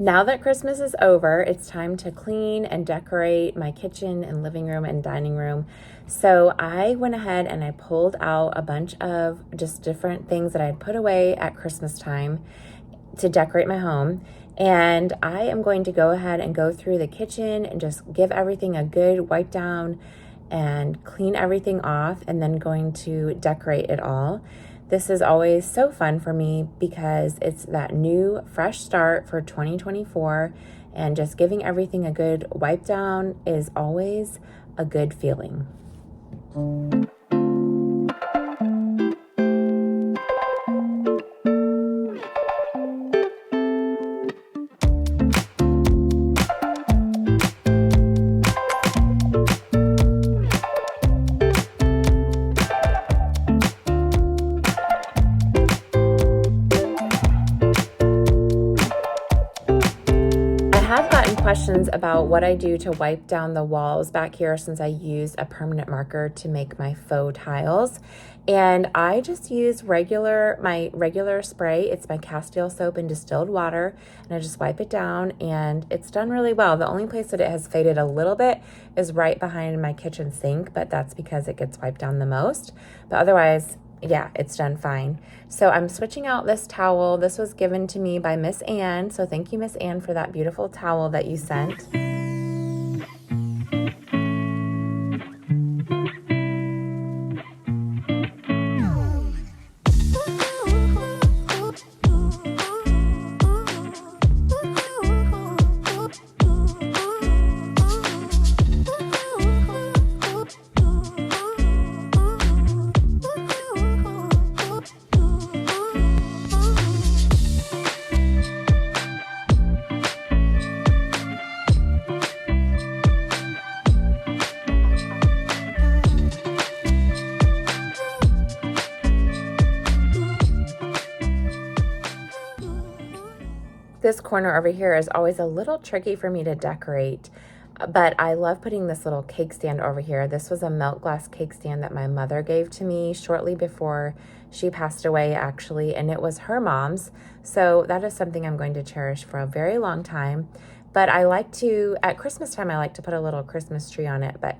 Now that Christmas is over, it's time to clean and decorate my kitchen and living room and dining room. So I went ahead and I pulled out a bunch of just different things that I'd put away at Christmas time to decorate my home. And I am going to go ahead and go through the kitchen and just give everything a good wipe down and clean everything off, and then going to decorate it all. This is always so fun for me because it's that new fresh start for 2024, and just giving everything a good wipe down is always a good feeling. I've gotten questions about what I do to wipe down the walls back here, since I use a permanent marker to make my faux tiles. And I just use my regular spray. It's my Castile soap and distilled water, and I just wipe it down, and it's done really well. The only place that it has faded a little bit is right behind my kitchen sink, but that's because it gets wiped down the most. But otherwise, yeah, it's done fine. So I'm switching out this towel. This was given to me by Miss Ann. So thank you, Miss Ann, for that beautiful towel that you sent. This corner over here is always a little tricky for me to decorate, but I love putting this little cake stand over here. This was a melt glass cake stand that my mother gave to me shortly before she passed away, actually, and it was her mom's. So that is something I'm going to cherish for a very long time. But at Christmas time, I like to put a little Christmas tree on it, but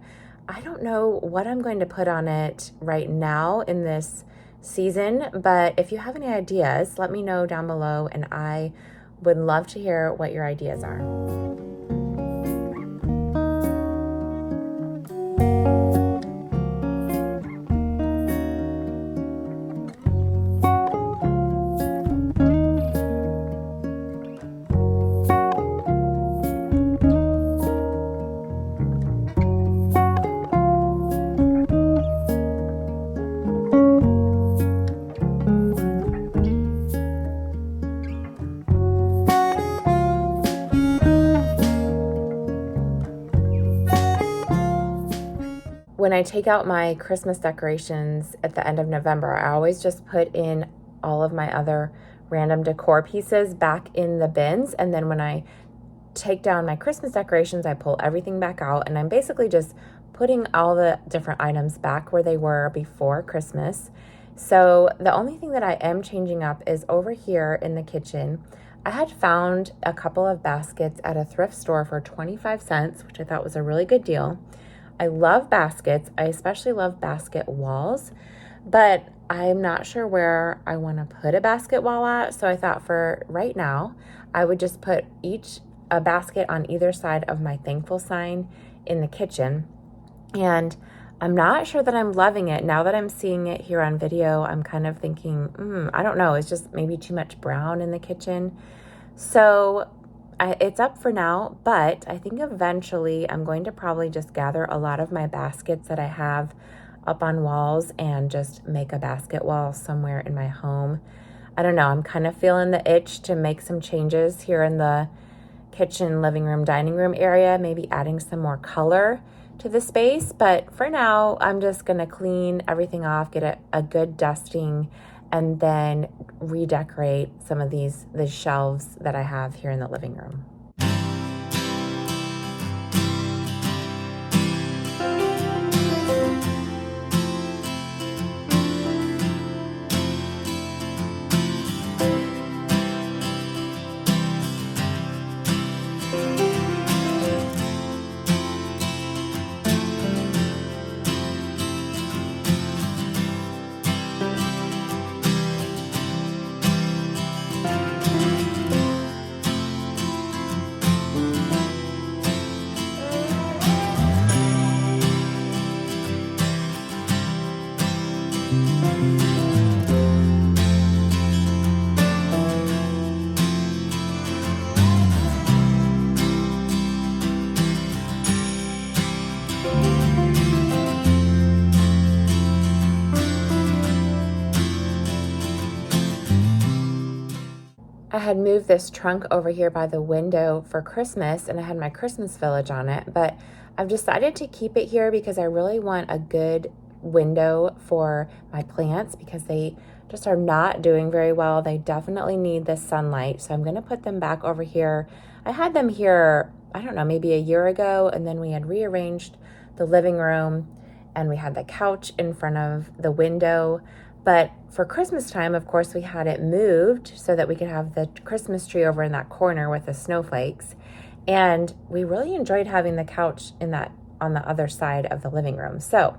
I don't know what I'm going to put on it right now in this season. But if you have any ideas, let me know down below, and I would love to hear what your ideas are. When I take out my Christmas decorations at the end of November, I always just put in all of my other random decor pieces back in the bins. And then when I take down my Christmas decorations, I pull everything back out, and I'm basically just putting all the different items back where they were before Christmas. So the only thing that I am changing up is over here in the kitchen. I had found a couple of baskets at a thrift store for 25 cents, which I thought was a really good deal. I love baskets. I especially love basket walls, but I'm not sure where I want to put a basket wall at. So I thought for right now, I would just put a basket on either side of my thankful sign in the kitchen. And I'm not sure that I'm loving it. Now that I'm seeing it here on video, I'm kind of thinking, I don't know, it's just maybe too much brown in the kitchen. So it's up for now, but I think eventually I'm going to probably just gather a lot of my baskets that I have up on walls and just make a basket wall somewhere in my home. I don't know, I'm kind of feeling the itch to make some changes here in the kitchen, living room, dining room area, maybe adding some more color to the space. But for now, I'm just gonna clean everything off, get a good dusting, and then redecorate some of the shelves that I have here in the living room. had moved this trunk over here by the window for Christmas, and I had my Christmas village on it, but I've decided to keep it here because I really want a good window for my plants because they just are not doing very well. They definitely need the sunlight, so I'm going to put them back over here. I had them here, I don't know, maybe a year ago, and then we had rearranged the living room, and we had the couch in front of the window. But for Christmas time, of course, we had it moved so that we could have the Christmas tree over in that corner with the snowflakes. And we really enjoyed having the couch in that on the other side of the living room. So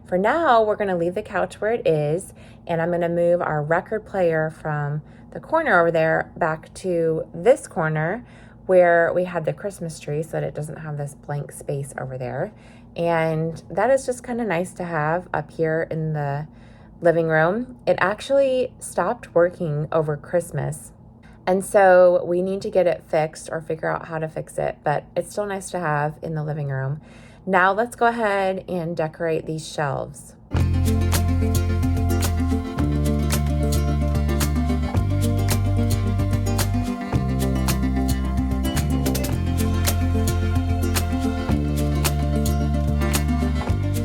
for now, we're going to leave the couch where it is, and I'm going to move our record player from the corner over there back to this corner where we had the Christmas tree so that it doesn't have this blank space over there. And that is just kind of nice to have up here in the living room. It actually stopped working over Christmas, and so we need to get it fixed or figure out how to fix it, but it's still nice to have in the living room. Now let's go ahead and decorate these shelves.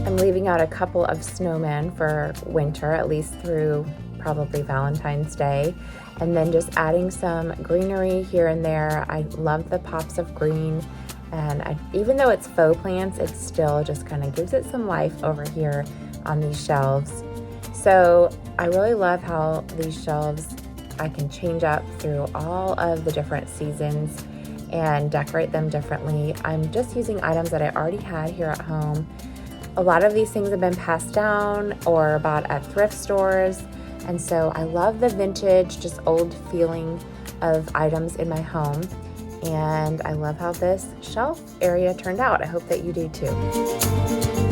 I'm leaving out a couple of snowmen for winter, at least through probably Valentine's Day, and then just adding some greenery here and there. I love the pops of green, and even though it's faux plants, it still just kind of gives it some life over here on these shelves. So I really love how these shelves I can change up through all of the different seasons and decorate them differently. I'm just using items that I already had here at home. A lot of these things have been passed down or bought at thrift stores, and so I love the vintage, just old feeling of items in my home, and I love how this shelf area turned out. I hope that you do too.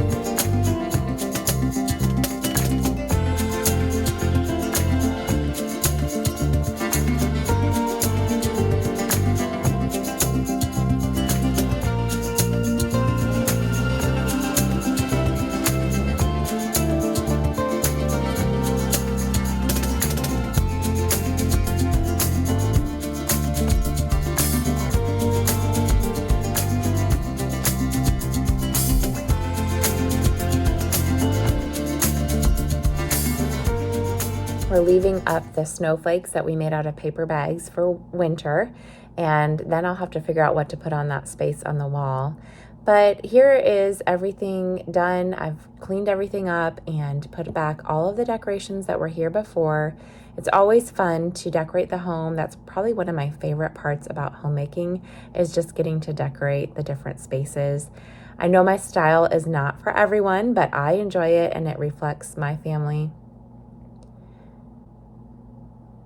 We're leaving up the snowflakes that we made out of paper bags for winter, and then I'll have to figure out what to put on that space on the wall. But here is everything done. I've cleaned everything up and put back all of the decorations that were here before. It's always fun to decorate the home. That's probably one of my favorite parts about homemaking, is just getting to decorate the different spaces. I know my style is not for everyone, but I enjoy it and it reflects my family.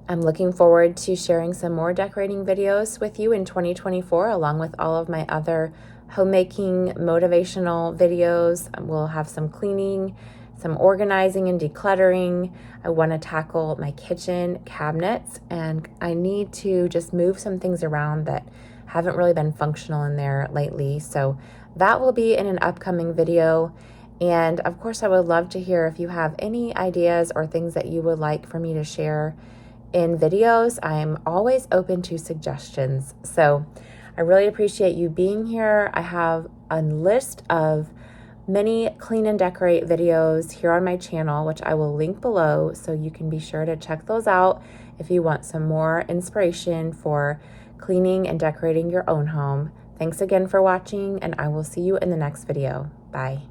I'm looking forward to sharing some more decorating videos with you in 2024, along with all of my other homemaking motivational videos. We'll have some cleaning, some organizing and decluttering. I want to tackle my kitchen cabinets, and I need to just move some things around that haven't really been functional in there lately. So that will be in an upcoming video. And of course, I would love to hear if you have any ideas or things that you would like for me to share in videos. I'm always open to suggestions. So I really appreciate you being here. I have a list of many clean and decorate videos here on my channel, which I will link below, so you can be sure to check those out if you want some more inspiration for cleaning and decorating your own home. Thanks again for watching, and I will see you in the next video. Bye.